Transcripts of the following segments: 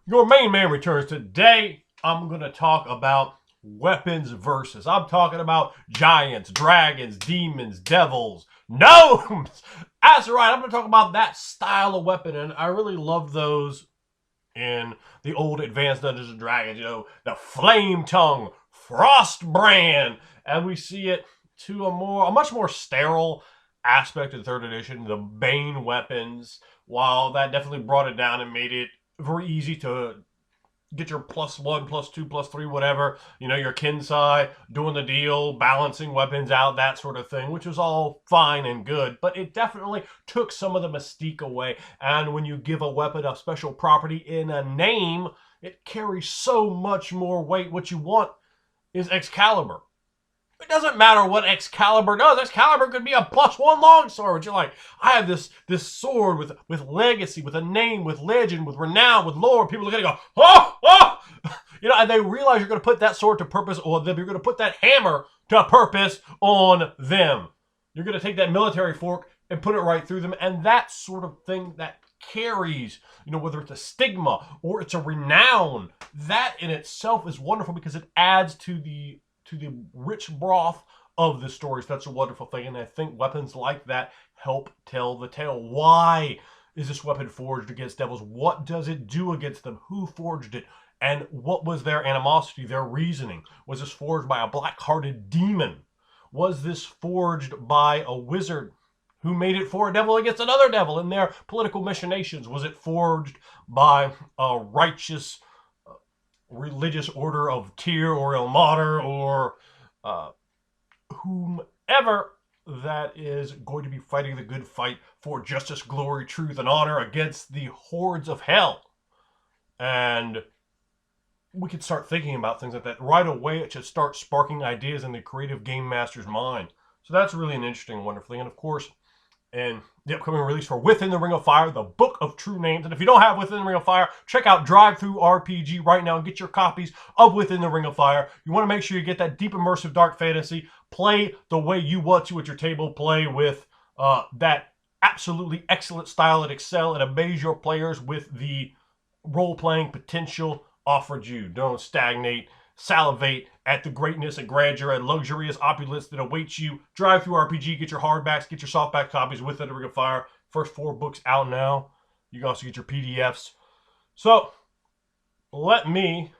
Your main man returns. Today, I'm going to talk about weapons versus. I'm talking about giants, dragons, demons, devils, gnomes. That's right. I'm going to talk about that style of weapon, and I really love those in the old Advanced Dungeons and Dragons. You know, the Flame Tongue, Frost Brand, and we see it to a much more sterile aspect of the third edition. The Bane weapons, while that definitely brought it down and made it very easy to get your +1, +2, +3, whatever, you know, your Kinsai, doing the deal, balancing weapons out, that sort of thing, which was all fine and good, but it definitely took some of the mystique away. And when you give a weapon a special property in a name, it carries so much more weight. What you want is Excalibur. It doesn't matter what Excalibur does. Excalibur could be a +1 longsword. But you're like, I have this sword with legacy, with a name, with legend, with renown, with lore. People are gonna go, oh, oh, you know, and they realize you're gonna put that sword to purpose on them. You're gonna put that hammer to purpose on them. You're gonna take that military fork and put it right through them, and that sort of thing that carries, you know, whether it's a stigma or it's a renown, that in itself is wonderful because it adds to the rich broth of the stories. That's a wonderful thing, and I think weapons like that help tell the tale. Why is this weapon forged against devils? What does it do against them? Who forged it? And what was their animosity, their reasoning? Was this forged by a black-hearted demon? Was this forged by a wizard who made it for a devil against another devil in their political machinations? Was it forged by a righteous religious order of Tyr or Ilmater or uh, whomever that is going to be fighting the good fight for justice, glory, truth, and honor against the hordes of hell? And we could start thinking about things like that right away. It should start sparking ideas in the creative game master's mind. So that's really an interesting, wonderful thing. And of course, and the upcoming release for Within the Ring of Fire, the Book of True Names. And if you don't have Within the Ring of Fire, check out Drive-Thru RPG right now and get your copies of Within the Ring of Fire. You want to make sure you get that deep, immersive, dark fantasy. Play the way you want to at your table. Play with that absolutely excellent style and excel and amaze your players with the role-playing potential offered you. Don't stagnate, salivate at the greatness and grandeur and luxurious opulence that awaits you. Drive-Thru RPG, get your hardbacks, get your softback copies with the Ring of Fire. First 4 books out now. You can also get your PDFs. So let me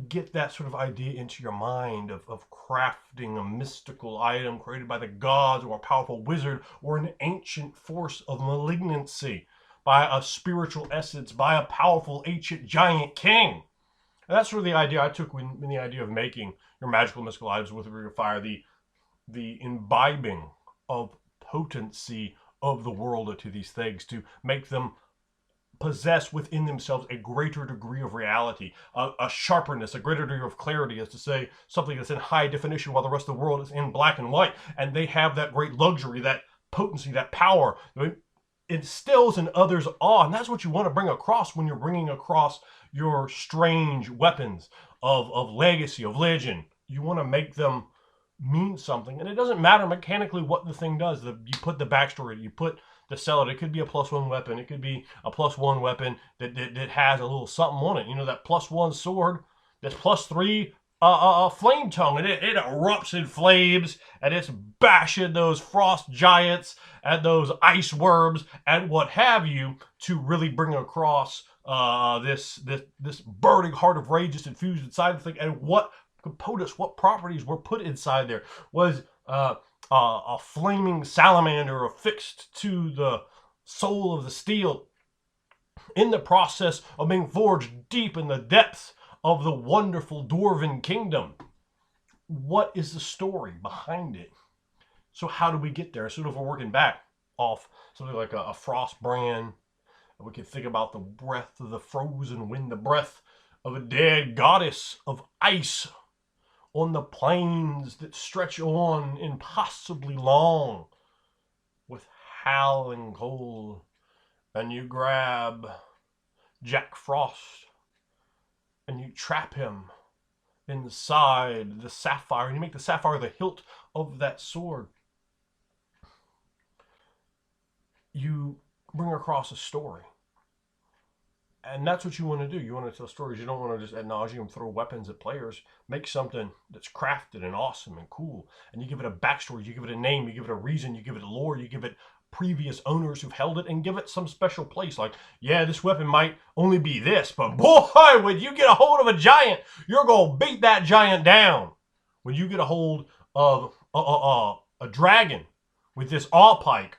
get that sort of idea into your mind of crafting a mystical item created by the gods or a powerful wizard or an ancient force of malignancy, by a spiritual essence, by a powerful ancient giant king. And that's sort of the idea I took in the idea of making your magical mystical items with the Ring of Fire, the imbibing of potency of the world to these things, to make them possess within themselves a greater degree of reality, a sharpness, a greater degree of clarity, as to say something that's in high definition while the rest of the world is in black and white. And they have that great luxury, that potency, that power. It instills in others awe, and that's what you want to bring across when you're bringing across your strange weapons of legacy, of legend. You want to make them mean something, and it doesn't matter mechanically what the thing does. You put the backstory, you put the sell it. It could be a +1 weapon. It could be a +1 weapon that has a little something on it. You know, that +1 sword that's +3 flame tongue, and it erupts in flames, and it's bashing those frost giants and those ice worms and what have you, to really bring across this burning heart of rage just infused inside the thing. And what components, what properties were put inside there? Was a flaming salamander affixed to the soul of the steel in the process of being forged deep in the depths of the wonderful dwarven kingdom? What is the story behind it? So how do we get there? Sort of we're working back off something like a frost brand. We can think about the breath of the frozen wind, the breath of a dead goddess of ice on the plains that stretch on impossibly long with howling cold. And you grab Jack Frost and you trap him inside the sapphire, and you make the sapphire the hilt of that sword. You bring across a story. And that's what you want to do. You want to tell stories. You don't want to just ad nauseum throw weapons at players. Make something that's crafted and awesome and cool. And you give it a backstory. You give it a name. You give it a reason. You give it a lore. You give it previous owners who've held it, and give it some special place. Like, yeah, this weapon might only be this, but boy, when you get a hold of a giant, you're going to beat that giant down. When you get a hold of a dragon with this awe pike,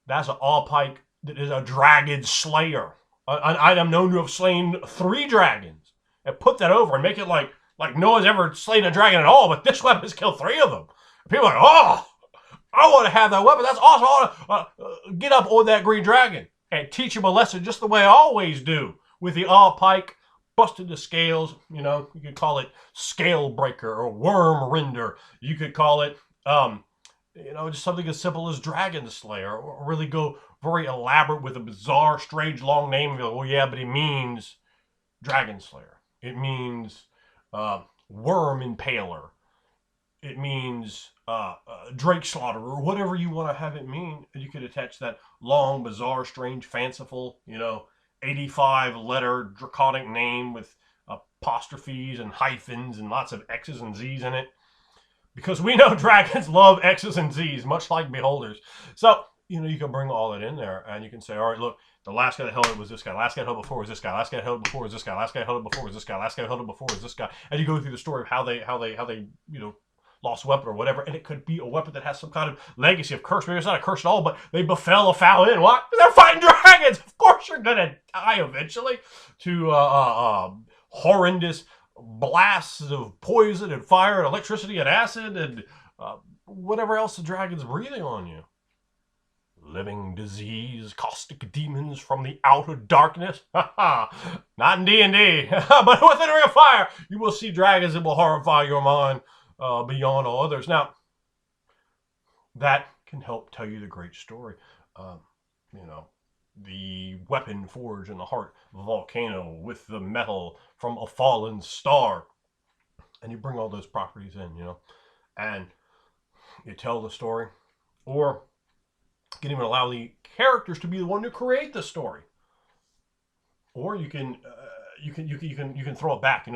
that's an awe pike that is a dragon slayer, an item known to have slain 3 dragons, and put that over and make it like no one's ever slain a dragon at all, but this weapon's killed 3 of them. People are like, oh, I want to have that weapon. That's awesome. I want to get up on that green dragon and teach him a lesson just the way I always do with the awe pike, busted the scales. You know, you could call it scale breaker or worm render. You could call it, just something as simple as dragon slayer, or really go very elaborate with a bizarre, strange, long name. And be like, well, yeah, but it means dragon slayer. It means worm impaler. It means Drake slaughterer, or whatever you want to have it mean. You could attach that long, bizarre, strange, fanciful, 85-letter draconic name with apostrophes and hyphens and lots of X's and Z's in it. Because we know dragons love X's and Z's, much like beholders. So, you can bring all that in there, and you can say, all right, look, the last guy that held it was this guy. Last guy that held it before was this guy. Last guy that held it before was this guy. Last guy that held it before was this guy. Last guy that held it before was this guy. And you go through the story of how they lost a weapon or whatever, and it could be a weapon that has some kind of legacy of curse. Maybe it's not a curse at all, but they befell a foul in. What? They're fighting dragons! Of course you're gonna die eventually to horrendous blasts of poison and fire and electricity and acid and whatever else the dragon's breathing on you. Living disease, caustic demons from the outer darkness. Not in D&D, but within a ring of fire, you will see dragons that will horrify your mind beyond all others. Now, that can help tell you the great story. The weapon forged in the heart of a volcano with the metal from a fallen star. And you bring all those properties in, and you tell the story. Or you can even allow the characters to be the one to create the story. Or you can throw it back.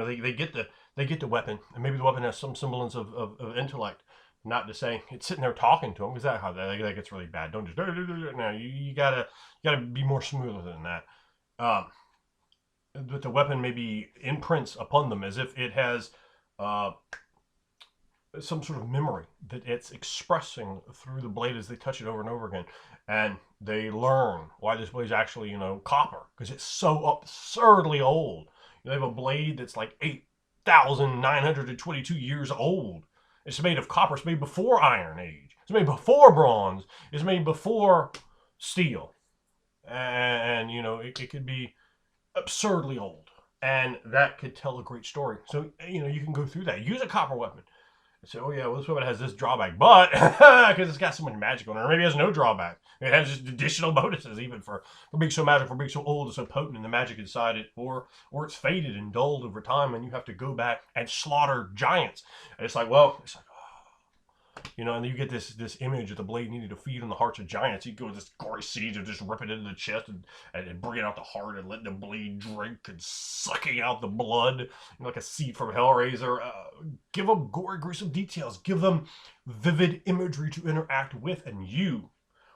They get the weapon, and maybe the weapon has some semblance of intellect. Not to say it's sitting there talking to them, because that gets really bad. Don't just no. You gotta be more smoother than that. But the weapon maybe imprints upon them as if it has some sort of memory that it's expressing through the blade as they touch it over and over again, and they learn why this blade is actually copper, because it's so absurdly old. They have a blade that's like 8,922 years old. It's made of copper. It's made before Iron Age. It's made before bronze. It's made before steel. And it could be absurdly old. And that could tell a great story. So, you can go through that. Use a copper weapon. And say, oh yeah, well, this weapon has this drawback, but because it's got so much magic on it, or maybe it has no drawback. It has just additional bonuses, even for being so magical, for being so old and so potent, and the magic inside it, or it's faded and dulled over time, and you have to go back and slaughter giants. And it's like, and you get this image of the blade needing to feed on the hearts of giants. You go with this gory siege of just ripping it into the chest and bringing out the heart and letting the blade drink and sucking out the blood, like a seed from Hellraiser. Give them gory, gruesome details. Give them vivid imagery to interact with, and you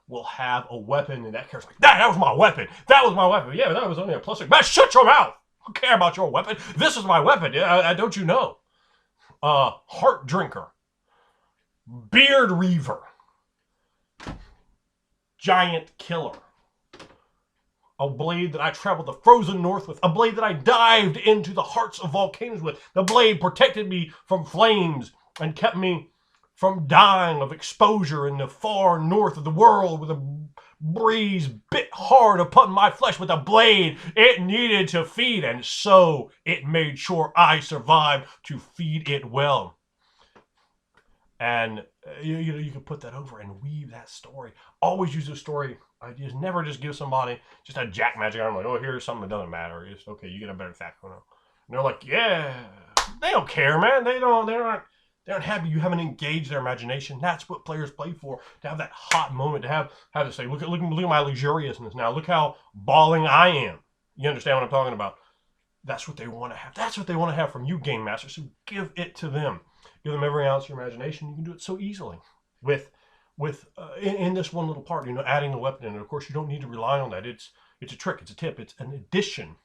will have a weapon. And that character's like, that was my weapon. That was my weapon. Yeah, but that was only a plus. Man, shut your mouth. I don't care about your weapon. This is my weapon. Don't you know? Heart drinker. Beard Reaver, Giant Killer, a blade that I traveled the frozen north with, a blade that I dived into the hearts of volcanoes with. The blade protected me from flames and kept me from dying of exposure in the far north of the world, with a breeze bit hard upon my flesh with a blade it needed to feed, and so it made sure I survived to feed it well. And you can put that over and weave that story. Always use those story ideas. Never just give somebody just a jack magic item like, oh, here's something that doesn't matter. It's okay, you get a better fact. And they're like, yeah, they don't care, man. They're not They aren't happy you haven't engaged their imagination. That's what players play for, to have that hot moment, to have to say, look at my luxuriousness now. Look how balling I am. You understand what I'm talking about? That's what they want to have. That's what they want to have from you, Game Master. So give it to them. Give them every ounce of your imagination. You can do it so easily with in this one little part, adding the weapon in. And of course, you don't need to rely on that. It's a trick. It's a tip. It's an addition.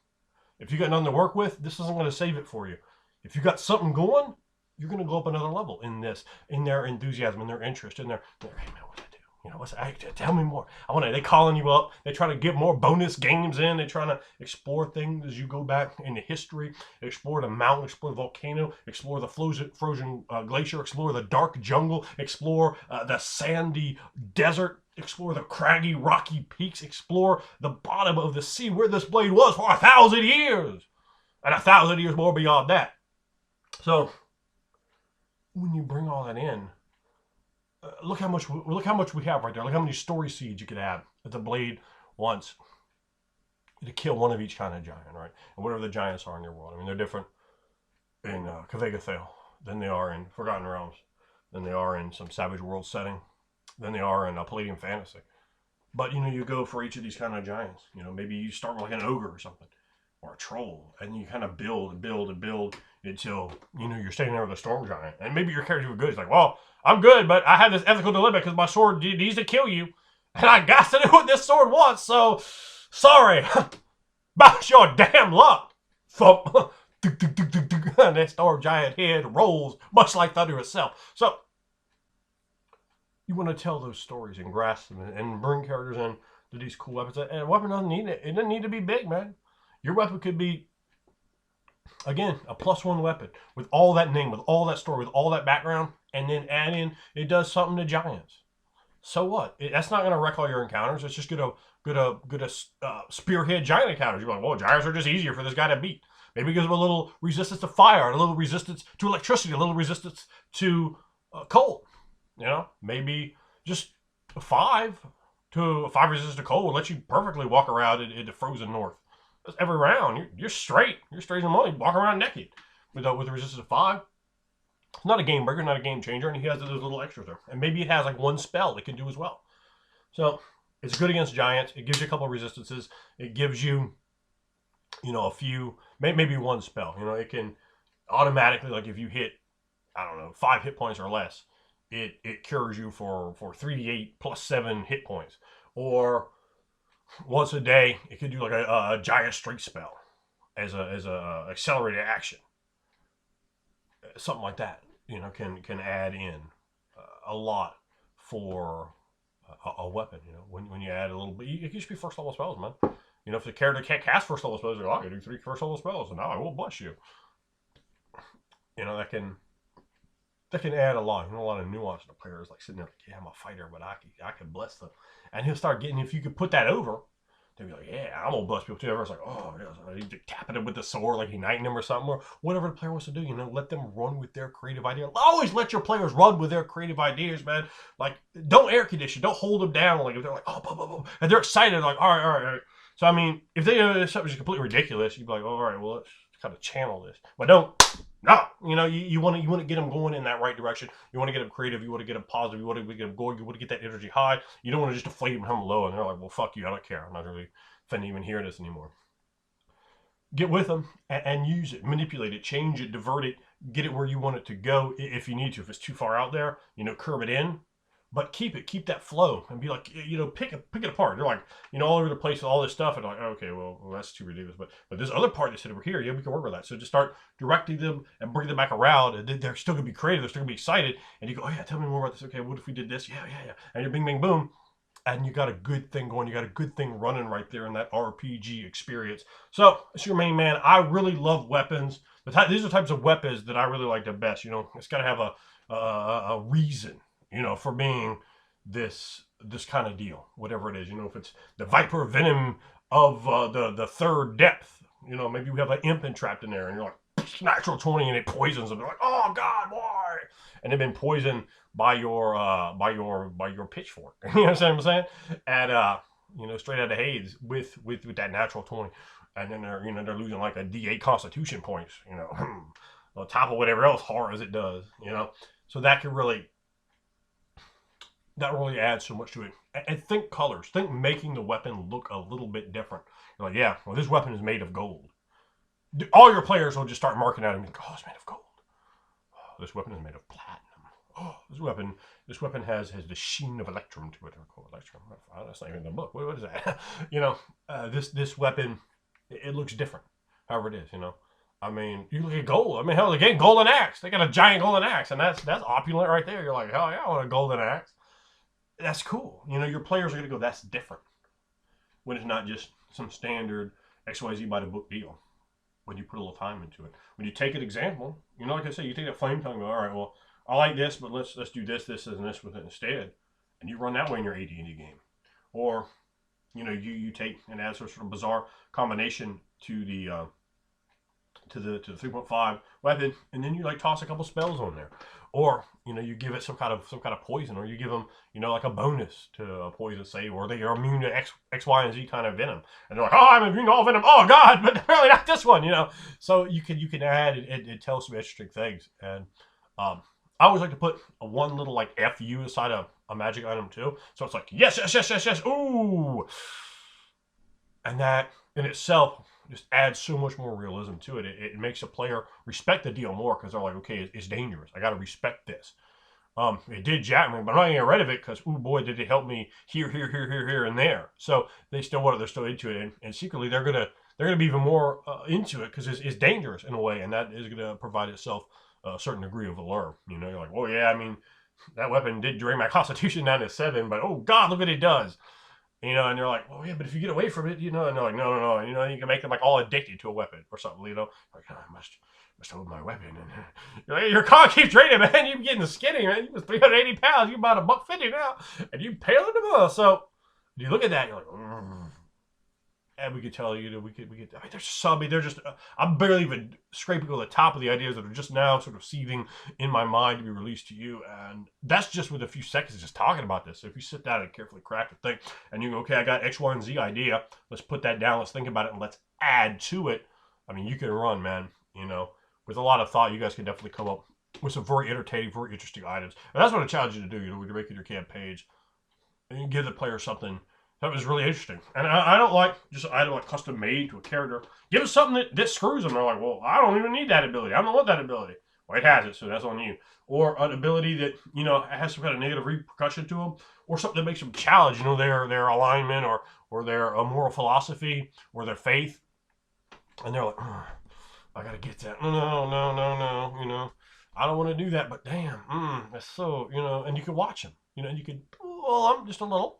If you got nothing to work with, this isn't going to save it for you. If you got something going, you're going to go up another level in this, in their enthusiasm, in their interest, in their hey man, what do I do? Tell me more. They calling you up. They trying to get more bonus games in. They're trying to explore things as you go back into history. Explore the mountain, explore the volcano, explore the frozen glacier, explore the dark jungle, explore the sandy desert, explore the craggy, rocky peaks, explore the bottom of the sea where this blade was for 1,000 years, and 1,000 years more beyond that. So when you bring all that in, look how much we have right there. Look how many story seeds you could have that the blade wants to kill one of each kind of giant, right? And whatever the giants are in your world. I mean, they're different in Kvegathale than they are in Forgotten Realms, than they are in some Savage World setting, than they are in Palladium Fantasy. But you go for each of these kind of giants. Maybe you start with like an ogre or something, or a troll, and you kind of build and build and build until you're standing there with a storm giant. And maybe your character was good. It's like, well, I'm good, but I have this ethical dilemma because my sword needs to kill you, and I got to do what this sword wants. So sorry, about your damn luck. Thump. And that storm giant head rolls much like thunder itself. So you want to tell those stories and grasp them and bring characters in to these cool weapons. And a weapon doesn't need it. It doesn't need to be big, man. Your weapon could be, again, a +1 weapon with all that name, with all that story, with all that background, and then add in it does something to giants. So what? That's not going to wreck all your encounters. It's just going to spearhead giant encounters. You're like, well, giants are just easier for this guy to beat. Maybe it gives him a little resistance to fire, a little resistance to electricity, a little resistance to cold. Maybe just a 5 resistance to cold will let you perfectly walk around in the frozen north. Every round, you're straight. You're straight as the money. Walk around naked with the resistance of 5. It's not a game breaker, not a game changer, and he has those little extras there. And maybe it has like one spell it can do as well. So it's good against giants. It gives you a couple of resistances. It gives you, a few, maybe one spell. It can automatically, like if you hit, 5 hit points or less, it cures you for 3d8 plus 7 hit points. Or once a day, it could do like a giant strength spell as a accelerated action. Something like that, can add in a lot for a weapon. When you add a little bit, it can just be first level spells, man. If the character can't cast first level spells, I can do 3 first level spells, and now I will bless you. That can add a lot. A lot of nuance to players, like sitting there like, yeah, I'm a fighter, but I can bless them, and he'll start getting. If you could put that over, they'll be like, yeah, I'm gonna bless people too. Everyone's like, oh, yeah, he's tapping him with the sword, like igniting him or something, or whatever the player wants to do. Let them run with their creative idea. Always let your players run with their creative ideas, man. Like, don't air condition, don't hold them down. Like if they're like, oh, blah, blah, blah, and they're excited, like, all right. So I mean, if they something's completely ridiculous, you'd be like, oh, all right, well, let's kind of channel this, but don't. No, you want to get them going in that right direction. You want to get them creative. You want to get them positive. You want to get them going. You want to get that energy high. You don't want to just deflate them from low, and they're like, well, fuck you. I don't care. I'm not really finna even hear this anymore. Get with them and use it, manipulate it, change it, divert it, get it where you want it to go if you need to. If it's too far out there, curve it in, but keep that flow and be like, pick it apart. They're like, all over the place with all this stuff, and like, okay, well, that's too ridiculous. But this other part that's over here, yeah, we can work with that. So just start directing them and bring them back around, and they're still gonna be creative. They're still gonna be excited, and you go, oh yeah, tell me more about this. Okay, what if we did this? Yeah, and you're bing, bing, boom. And you got a good thing going. You got a good thing running right there in that RPG experience. So it's your main man. I really love weapons. These are the types of weapons that I really like the best. It's got to have a reason, for being this kind of deal. Whatever it is, if it's the Viper Venom of the third depth. Maybe we have an imp entrapped in there, and you're like, natural 20, and it poisons them. They're like, oh God, why? And they've been poisoned by your pitchfork. You know what I'm saying? And straight out of Hades with that natural 20, and then they're losing like a D8 Constitution points. on top of whatever else horrors it does, you know. So that really adds so much to it. And think colors. Think making the weapon look a little bit different. You're like, yeah, well, this weapon is made of gold. All your players will just start marking out and be like, oh, it's made of gold. Oh, this weapon is made of platinum. Oh, this weapon has the sheen of electrum to it. Electrum. That's not even in the book. What is that? You know, this weapon, it looks different. However it is, you know. I mean, you look at gold. I mean, hell, they get golden axe. They got a giant golden axe, and that's opulent right there. You're like, hell yeah, I want a golden axe. That's cool. You know, your players are gonna go, that's different. When it's not just some standard XYZ by the book deal. When you put a little time into it. When you take an example, you know, like I said, you take that flame tongue and go, all right, well, I like this, but let's do this, and this with it instead. And you run that way in your AD&D game. Or, you know, you take and add sort of bizarre combination to the 3.5 weapon, and then you like toss a couple spells on there. Or, you know, you give it some kind of poison, or you give them, you know, like a bonus to a poison save, or they are immune to X, Y, and Z kind of venom. And they're like, oh, I'm immune to all venom. Oh God, but apparently not this one, you know. So you can add it tells some interesting things. And I always like to put one little like FU aside a magic item too. So it's like, yes, ooh. And that in itself just adds so much more realism to it. It makes a player respect the deal more because they're like, okay, it's dangerous. I got to respect this. It did jack me, but I'm not getting rid of it because, oh boy, did it help me here, and there. So they're still into it, and secretly they're gonna be even more into it because it's dangerous in a way, and that is gonna provide itself a certain degree of allure. You know, you're like, well, yeah, I mean, that weapon did drain my constitution down to 7, but oh God, look what it does. You know, and they're like, well, yeah, but if you get away from it, you know, and they're like, no, you know, you can make them like all addicted to a weapon or something, you know, like, oh, I must hold my weapon, and you're like, your con keeps draining, man. You're getting skinny, man. You was 380 pounds. You about $150 now, and you paling them all. So you look at that, you're like, and we could tell you that we could. I mean, there's some. They're just. I'm barely even scraping on the top of the ideas that are just now sort of seething in my mind to be released to you, and that's just with a few seconds just talking about this. So if you sit down and carefully craft a thing, and you go, okay, I got X, Y, and Z idea. Let's put that down. Let's think about it, and let's add to it. I mean, you can run, man. You know, with a lot of thought, you guys can definitely come up with some very entertaining, very interesting items, and that's what I challenge you to do. You know, when you're making your camp page, and you give the player something that was really interesting. And I don't like just an item like custom made to a character. Give us something that screws them. They're like, well, I don't even need that ability. I don't want that ability. Well, it has it, so that's on you. Or an ability that, you know, has some kind of negative repercussion to them, or something that makes them challenge, you know, their alignment or their moral philosophy or their faith. And they're like, oh, I gotta get that. No, you know, I don't want to do that, but damn, that's so, you know, and you can watch them, you know, and you can pull them just a little.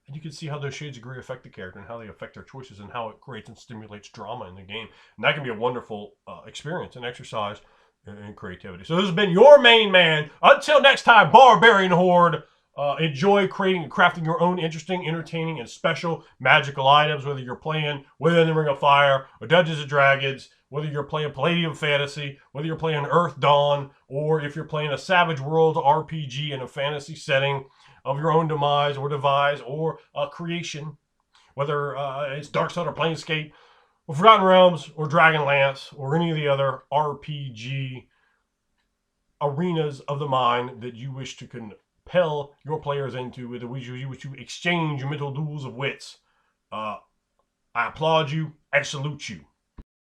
And you can see how those shades of gray affect the character and how they affect their choices and how it creates and stimulates drama in the game. And that can be a wonderful experience and exercise in creativity. So this has been your main man. Until next time, Barbarian Horde. Enjoy creating and crafting your own interesting, entertaining, and special magical items, whether you're playing Within the Ring of Fire or Dungeons & Dragons, whether you're playing Palladium Fantasy, whether you're playing Earth Dawn, or if you're playing a Savage Worlds RPG in a fantasy setting of your own demise or devise or creation, whether it's Dark Sun or Planescape, or Forgotten Realms or Dragonlance or any of the other RPG arenas of the mind that you wish to compel your players into, with which you wish to exchange mental duels of wits. I applaud you and salute you.